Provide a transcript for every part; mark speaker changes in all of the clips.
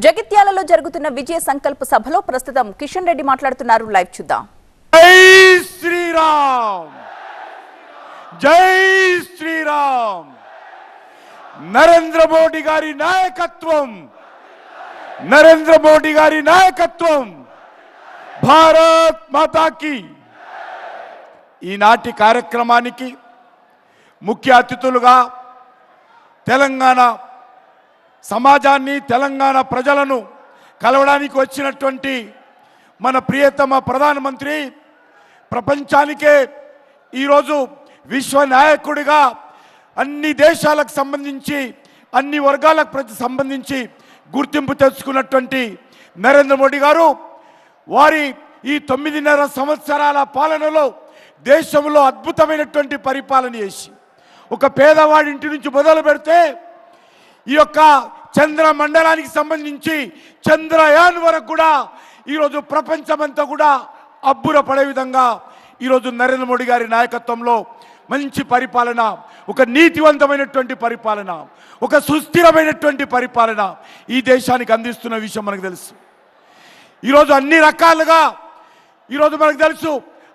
Speaker 1: జగిత్యాలలో జరుగుతున్న విజయ సంకల్ప సభలో ప్రస్తుతం కిషన్ రెడ్డి మాట్లాడుతున్నారు. లైవ్ చూద్దాం.
Speaker 2: జై శ్రీరామ్, జై శ్రీరామ్. నరేంద్ర మోడీ గారి నాయకత్వం, నరేంద్ర మోడీ గారి నాయకత్వం. భారత్ మాతాకి. ఈనాటి కార్యక్రమానికి ముఖ్య అతిథులుగా తెలంగాణ సమాజాన్ని, తెలంగాణ ప్రజలను కలవడానికి వచ్చినటువంటి మన ప్రియతమ ప్రధానమంత్రి, ప్రపంచానికే ఈరోజు విశ్వ నాయకుడిగా అన్ని దేశాలకు సంబంధించి, అన్ని వర్గాలకు సంబంధించి గుర్తింపు తెచ్చుకున్నటువంటి నరేంద్ర మోడీ గారు వారి ఈ 9.5 సంవత్సరాల పాలనలో దేశంలో అద్భుతమైనటువంటి పరిపాలన చేసి, ఒక పేదవాడి ఇంటి నుంచి మొదలు పెడితే ఈ యొక్క చంద్ర మండలానికి సంబంధించి చంద్రయాన్ వరకు కూడా ఈరోజు ప్రపంచమంతా కూడా అబ్బురపడే విధంగా ఈరోజు నరేంద్ర మోడీ గారి నాయకత్వంలో మంచి పరిపాలన, ఒక నీతివంతమైనటువంటి పరిపాలన, ఒక సుస్థిరమైనటువంటి పరిపాలన ఈ దేశానికి అందిస్తున్న విషయం మనకు తెలుసు. ఈరోజు అన్ని రకాలుగా ఈరోజు మనకు తెలుసు.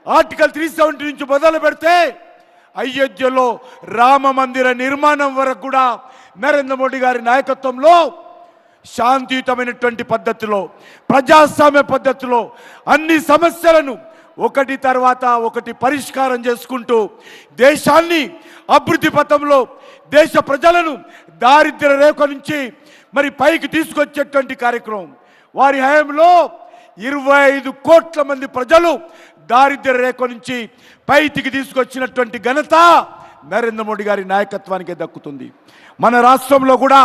Speaker 2: ఆర్టికల్ 370 నుంచి మొదలు పెడితే అయోధ్యలో రామ మందిర నిర్మాణం వరకు కూడా నరేంద్ర మోడీ గారి నాయకత్వంలో శాంతియుతమైనటువంటి పద్ధతిలో, ప్రజాస్వామ్య పద్ధతిలో అన్ని సమస్యలను ఒకటి తర్వాత ఒకటి పరిష్కారం చేసుకుంటూ దేశాన్ని అభివృద్ధి పథంలో, దేశ ప్రజలను దారిద్ర్య రేఖ నుంచి మరి పైకి తీసుకొచ్చేటువంటి కార్యక్రమం. వారి హయాంలో 25 కోట్ల మంది ప్రజలు దారిద్ర్య రేఖ నుంచి పైకి తీసుకొచ్చినటువంటి ఘనత నరేంద్ర మోడీ గారి నాయకత్వానికి దక్కుతుంది. మన రాష్ట్రంలో కూడా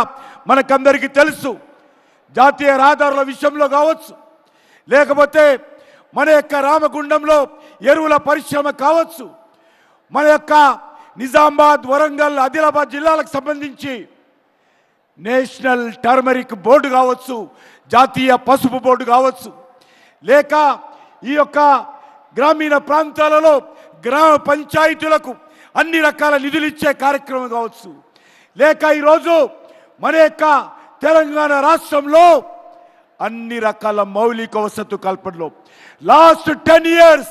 Speaker 2: మనకందరికీ తెలుసు, జాతీయ రహదారుల విషయంలో కావచ్చు, లేకపోతే మన యొక్క రామగుండంలో ఎరువుల పరిశ్రమ కావచ్చు, మన యొక్క నిజామాబాద్, వరంగల్, ఆదిలాబాద్ జిల్లాలకు సంబంధించి నేషనల్ టర్మరిక్ బోర్డు కావచ్చు, జాతీయ పసుపు బోర్డు కావచ్చు, లేక ఈ యొక్క గ్రామీణ ప్రాంతాలలో గ్రామ పంచాయతీలకు అన్ని రకాల నిధులు ఇచ్చే కార్యక్రమం కావచ్చు, లేక ఈరోజు మన యొక్క తెలంగాణ రాష్ట్రంలో అన్ని రకాల మౌలిక వసతు కల్పనలో లాస్ట్ 10 years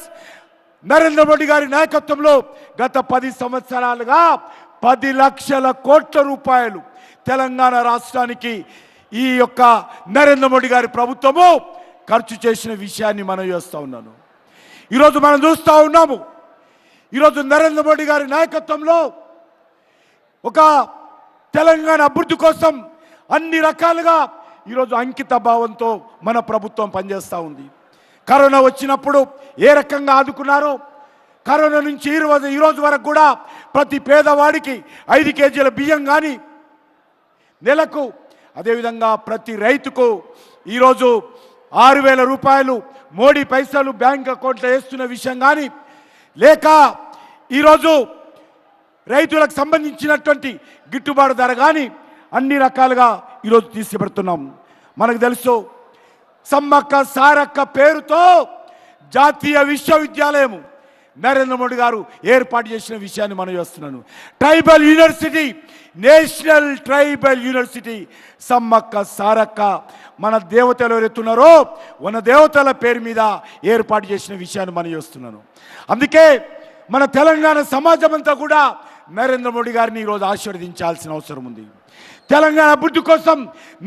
Speaker 2: నరేంద్ర మోడీ గారి నాయకత్వంలో గత 10 సంవత్సరాలుగా 10 లక్షల కోట్ల రూపాయలు తెలంగాణ రాష్ట్రానికి ఈ యొక్క నరేంద్ర మోడీ గారి ప్రభుత్వము ఖర్చు చేసిన విషయాన్ని మనం చేస్తూ ఉన్నాను. ఈరోజు మనం చూస్తూ ఉన్నాము. ఈరోజు నరేంద్ర మోడీ గారి నాయకత్వంలో ఒక తెలంగాణ అభివృద్ధి కోసం అన్ని రకాలుగా ఈరోజు అంకిత భావంతో మన ప్రభుత్వం పనిచేస్తూ ఉంది. కరోనా వచ్చినప్పుడు ఏ రకంగా ఆదుకున్నారో, కరోనా నుంచి ఈ రోజు వరకు కూడా ప్రతి పేదవాడికి 5 కేజీల బియ్యం కానీ నెలకు, అదేవిధంగా ప్రతి రైతుకు ఈరోజు 6,000 రూపాయలు మోడీ పైసలు బ్యాంక్ అకౌంట్లో వేస్తున్న విషయం కానీ, లేక ఈరోజు రైతులకు సంబంధించినటువంటి గిట్టుబాటు ధర కానీ అన్ని రకాలుగా ఈరోజు తీసుకుపెడుతున్నాం. మనకు తెలుసు, సమ్మక్క సారక్క పేరుతో జాతీయ విశ్వవిద్యాలయం నరేంద్ర మోడీ గారు ఏర్పాటు చేసిన విషయాన్ని మనం చేస్తున్నాను. Tribal university, national tribal university Sammakka Sarakka మన దేవతలు ఎవరెత్తున్నారో మన దేవతల పేరు మీద ఏర్పాటు చేసిన విషయాన్ని మనం చేస్తున్నాను. అందుకే మన తెలంగాణ సమాజం అంతా కూడా నరేంద్ర మోడీ గారిని ఈరోజు ఆశీర్వదించాల్సిన అవసరం ఉంది. తెలంగాణ అభివృద్ధి కోసం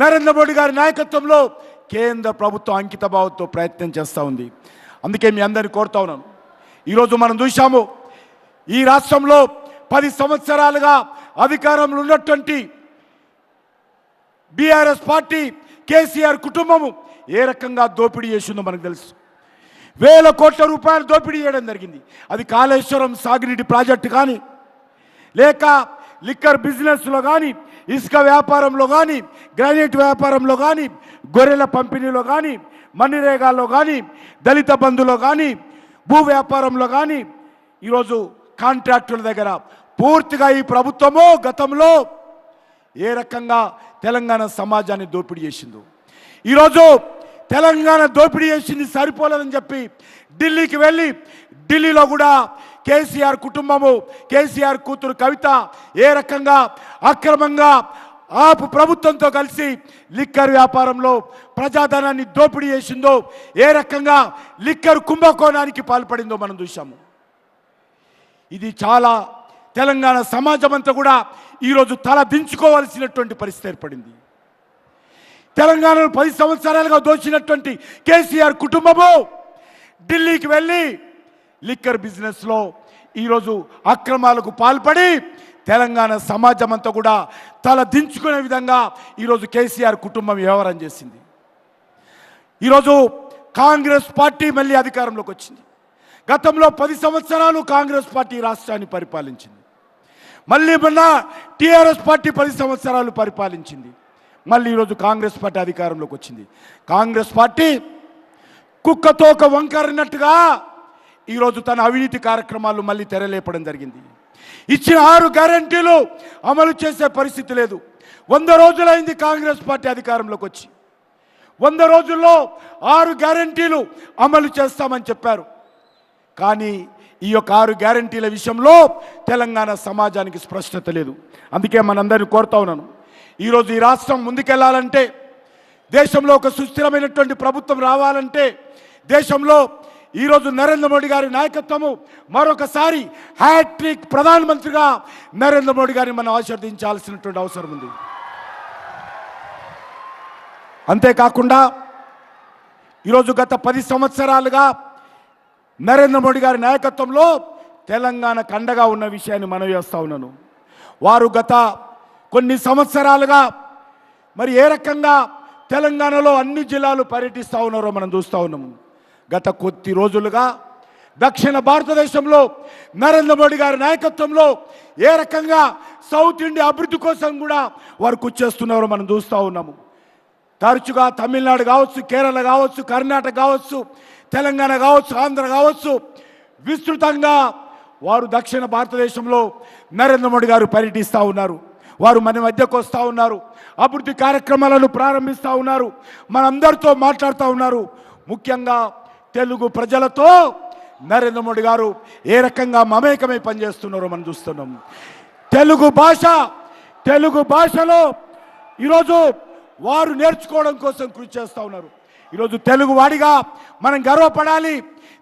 Speaker 2: నరేంద్ర మోడీ గారి నాయకత్వంలో కేంద్ర ప్రభుత్వం అంకిత భావంతో ప్రయత్నం చేస్తూ ఉంది. అందుకే మీ అందరిని కోరుతా ఉన్నాను. ఈరోజు మనం చూసాము, ఈ రాష్ట్రంలో 10 సంవత్సరాలుగా అధికారంలో ఉన్నటువంటి బీఆర్ఎస్ పార్టీ, కేసీఆర్ కుటుంబము ఏ రకంగా దోపిడీ చేసిందో మనకు తెలుసు. 1,000 కోట్ల రూపాయలు దోపిడీ చేయడం జరిగింది. అది కాళేశ్వరం సాగునీటి ప్రాజెక్టు కానీ, లేక లిక్కర్ బిజినెస్లో కానీ, ఇసుక వ్యాపారంలో కానీ, గ్రానైట్ వ్యాపారంలో కానీ, గొర్రెల పంపిణీలో కానీ, మన్నిరేగాల్లో కానీ, దళిత బంధులో కానీ, భూ వ్యాపారంలో కానీ, ఈరోజు కాంట్రాక్టుల దగ్గర పూర్తిగా ఈ ప్రభుత్వము గతంలో ఏ రకంగా తెలంగాణ సమాజాన్ని దోపిడీ చేసిందో, ఈరోజు తెలంగాణ దోపిడీ చేసింది సరిపోలేదని చెప్పి ఢిల్లీకి వెళ్ళి, ఢిల్లీలో కూడా కేసీఆర్ కుటుంబము, కేసీఆర్ కూతురు కవిత ఏ రకంగా అక్రమంగా ఆపు ప్రభుత్వంతో కలిసి లిక్కర్ వ్యాపారంలో ప్రజాధనాన్ని దోపిడీ చేసిందో, ఏ రకంగా లిక్కర్ కుంభకోణానికి పాల్పడిందో మనం చూశాము. ఇది చాలా తెలంగాణ సమాజం అంతా కూడా ఈరోజు తల దించుకోవాల్సినటువంటి పరిస్థితి ఏర్పడింది. తెలంగాణను 10 సంవత్సరాలుగా దోచినటువంటి కేసీఆర్ కుటుంబము ఢిల్లీకి వెళ్ళి లిక్కర్ బిజినెస్లో ఈరోజు అక్రమాలకు పాల్పడి తెలంగాణ సమాజం అంతా కూడా తల దించుకునే విధంగా ఈరోజు కేసీఆర్ కుటుంబం వ్యవహారం చేసింది. ఈరోజు కాంగ్రెస్ పార్టీ మళ్ళీ అధికారంలోకి వచ్చింది. గతంలో 10 సంవత్సరాలు కాంగ్రెస్ పార్టీ రాష్ట్రాన్ని పరిపాలించింది. మళ్ళీ మొన్న టీఆర్ఎస్ పార్టీ 10 సంవత్సరాలు పరిపాలించింది. మళ్ళీ ఈరోజు కాంగ్రెస్ పార్టీ అధికారంలోకి వచ్చింది. కాంగ్రెస్ పార్టీ కుక్కతోక వంకరినట్టుగా ఈరోజు తన అవినీతి కార్యక్రమాలు మళ్ళీ తెరలేపడం జరిగింది. ఇచ్చిన 6 గ్యారెంటీలు అమలు చేసే పరిస్థితి లేదు. 100 రోజులైంది కాంగ్రెస్ పార్టీ అధికారంలోకి వచ్చి. 100 రోజుల్లో 6 గ్యారెంటీలు అమలు చేస్తామని చెప్పారు. కానీ ఈ యొక్క 6 గ్యారెంటీల విషయంలో తెలంగాణ సమాజానికి స్పష్టత లేదు. అందుకే మనందరినీ కోరుతా ఉన్నాను, ఈరోజు ఈ రాష్ట్రం ముందుకెళ్లాలంటే, దేశంలో ఒక సుస్థిరమైనటువంటి ప్రభుత్వం రావాలంటే, దేశంలో ఈరోజు నరేంద్ర మోడీ గారి నాయకత్వము మరొకసారి హ్యాట్రిక్ ప్రధానమంత్రిగా నరేంద్ర మోడీ గారిని మనం ఆశీర్వదించాల్సినటువంటి అవసరం ఉంది. అంతేకాకుండా ఈరోజు గత 10 సంవత్సరాలుగా నరేంద్ర మోడీ గారి నాయకత్వంలో తెలంగాణకు అండగా ఉన్న విషయాన్ని మనం చేస్తూ ఉన్నాను. వారు గత కొన్ని సంవత్సరాలుగా మరి ఏ రకంగా తెలంగాణలో అన్ని జిల్లాలు పర్యటిస్తూ ఉన్నారో మనం చూస్తూ ఉన్నాము. గత కొద్ది రోజులుగా దక్షిణ భారతదేశంలో నరేంద్ర మోడీ గారి నాయకత్వంలో ఏ రకంగా సౌత్ ఇండియా అభివృద్ధి కోసం కూడా వారు కృషి చేస్తున్నారో మనం చూస్తూ ఉన్నాము. తరచుగా తమిళనాడు కావచ్చు, కేరళ కావచ్చు, కర్ణాటక కావచ్చు, తెలంగాణ కావచ్చు, ఆంధ్ర కావచ్చు, విస్తృతంగా వారు దక్షిణ భారతదేశంలో నరేంద్ర మోడీ గారు పర్యటిస్తూ ఉన్నారు. వారు మన మధ్యకు వస్తూ ఉన్నారు, అభివృద్ధి కార్యక్రమాలను ప్రారంభిస్తూ ఉన్నారు, మనందరితో మాట్లాడుతూ ఉన్నారు. ముఖ్యంగా తెలుగు ప్రజలతో నరేంద్ర మోడీ గారు ఏ రకంగా మమేకమై పనిచేస్తున్నారో మనం చూస్తున్నాం. తెలుగు భాషలో ఈరోజు వారు నేర్చుకోవడం కోసం కృషి చేస్తూ ఉన్నారు. ఈరోజు తెలుగు వాడిగా మనం గర్వపడాలి.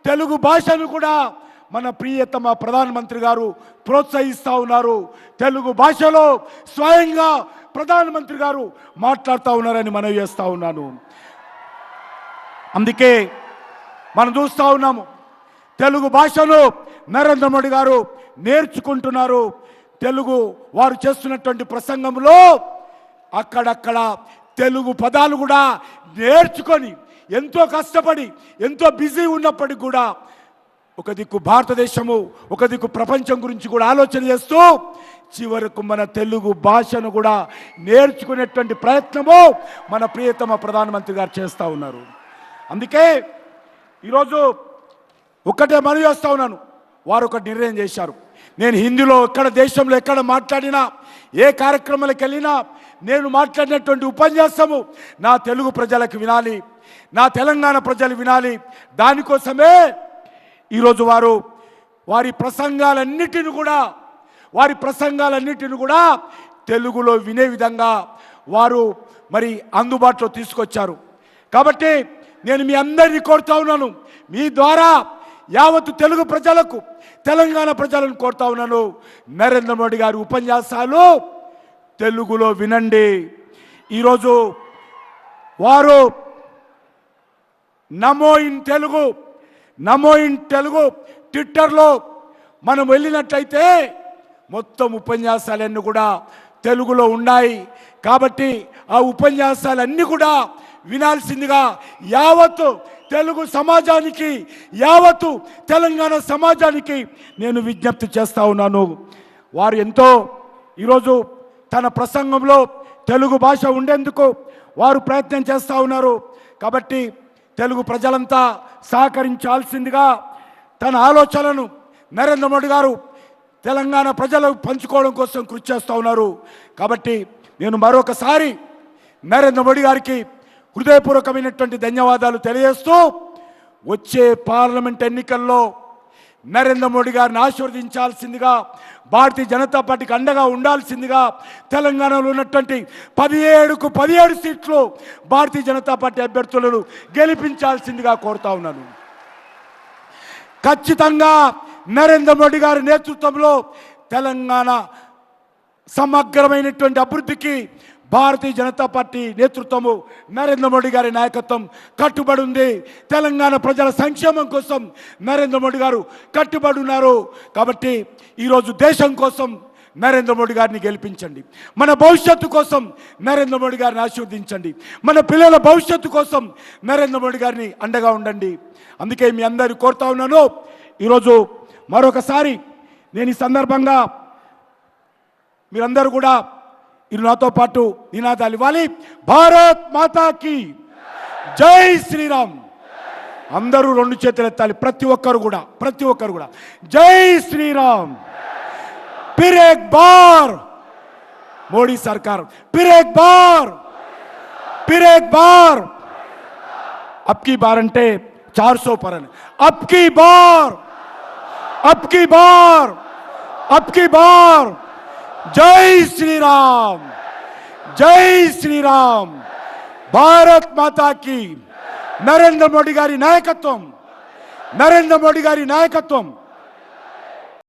Speaker 2: తెలుగు భాషను కూడా మన ప్రియతమ ప్రధానమంత్రి గారు ప్రోత్సహిస్తూ ఉన్నారు. తెలుగు భాషలో స్వయంగా ప్రధానమంత్రి గారు మాట్లాడుతూ ఉన్నారని మనవి చేస్తూ ఉన్నాను. అందుకే మనం చూస్తూ ఉన్నాము, తెలుగు భాషను నరేంద్ర మోడీ గారు నేర్చుకుంటున్నారు. తెలుగు వారు చేస్తున్నటువంటి ప్రసంగంలో అక్కడక్కడ తెలుగు పదాలు కూడా నేర్చుకొని ఎంతో కష్టపడి ఎంతో బిజీ ఉన్నప్పటికీ కూడా ఒక దిక్కు భారతదేశము, ఒక దిక్కు ప్రపంచం గురించి కూడా ఆలోచన చేస్తూ చివరకు మన తెలుగు భాషను కూడా నేర్చుకునేటువంటి ప్రయత్నము మన ప్రియతమ ప్రధానమంత్రి గారు చేస్తూ ఉన్నారు. అందుకే ఈరోజు ఒక్కటే మనవి చేస్తూ ఉన్నాను, వారు ఒక నిర్ణయం చేశారు. నేను హిందీలో ఎక్కడ దేశంలో ఎక్కడ మాట్లాడినా, ఏ కార్యక్రమాలకు వెళ్ళినా నేను మాట్లాడినటువంటి ఉపన్యాసము నా తెలుగు ప్రజలకు వినాలి, నా తెలంగాణ ప్రజలు వినాలి. దానికోసమే ఈరోజు వారి ప్రసంగాలన్నిటిని కూడా తెలుగులో వినే విధంగా వారు మరి అందుబాటులో తీసుకొచ్చారు. కాబట్టి నేను మీ అందరినీ కోరుతా ఉన్నాను, మీ ద్వారా యావత్తు తెలుగు ప్రజలకు, తెలంగాణ ప్రజలను కోరుతా ఉన్నాను, నరేంద్ర మోడీ గారి ఉపన్యాసాలు తెలుగులో వినండి. ఈరోజు వారు నమో ఇన్ తెలుగు ట్విట్టర్లో మనం వెళ్ళినట్లయితే మొత్తం ఉపన్యాసాలన్నీ కూడా తెలుగులో ఉన్నాయి. కాబట్టి ఆ ఉపన్యాసాలన్నీ కూడా వినాల్సిందిగా యావత్తు తెలుగు సమాజానికి, యావత్తు తెలంగాణ సమాజానికి నేను విజ్ఞప్తి చేస్తూ ఉన్నాను. వారు ఎంతో ఈరోజు తన ప్రసంగంలో తెలుగు భాష ఉండేందుకు వారు ప్రయత్నం చేస్తూ ఉన్నారు. కాబట్టి తెలుగు ప్రజలంతా సహకరించాల్సిందిగా తన ఆలోచనలను నరేంద్ర మోడీ గారు తెలంగాణ ప్రజలకు పంచుకోవడం కోసం కృషి చేస్తూ ఉన్నారు. కాబట్టి నేను మరొకసారి నరేంద్ర మోడీ గారికి హృదయపూర్వకమైనటువంటి ధన్యవాదాలు తెలియజేస్తూ, వచ్చే పార్లమెంట్ ఎన్నికల్లో నరేంద్ర మోడీ గారిని ఆశీర్వదించాల్సిందిగా, భారతీయ జనతా పార్టీకి అండగా ఉండాల్సిందిగా, తెలంగాణలో ఉన్నటువంటి 17కు 17 సీట్లు భారతీయ జనతా పార్టీ అభ్యర్థులను గెలిపించాల్సిందిగా కోరుతా ఉన్నాను. ఖచ్చితంగా నరేంద్ర మోడీ గారి నేతృత్వంలో తెలంగాణ సమగ్రమైనటువంటి అభివృద్ధికి భారతీయ జనతా పార్టీ నేతృత్వము, నరేంద్ర మోడీ గారి నాయకత్వం కట్టుబడి ఉంది. తెలంగాణ ప్రజల సంక్షేమం కోసం నరేంద్ర మోడీ గారు కట్టుబడి ఉన్నారు. కాబట్టి ఈరోజు దేశం కోసం నరేంద్ర మోడీ గారిని గెలిపించండి. మన భవిష్యత్తు కోసం నరేంద్ర మోడీ గారిని ఆశీర్వదించండి. మన పిల్లల భవిష్యత్తు కోసం నరేంద్ర మోడీ గారిని అండగా ఉండండి. అందుకే మీ అందరినీ కోరుతా ఉన్నాను. ఈరోజు మరొకసారి నేను ఈ సందర్భంగా మీరందరూ కూడా నాతో పాటు నినాదాలు ఇవ్వాలి. భారత్ మాతాకి జై శ్రీరామ్. అందరూ 2 చేతులు ఎత్తాలి. ప్రతి ఒక్కరు కూడా జై శ్రీరామ్. फिर एक बार मोदी सरकार, फिर एक बार अब की बार अंटे 400 पर, अब की बार जय श्री राम. भारत माता की. नरेंद्र मोदी गारी नायकत्वम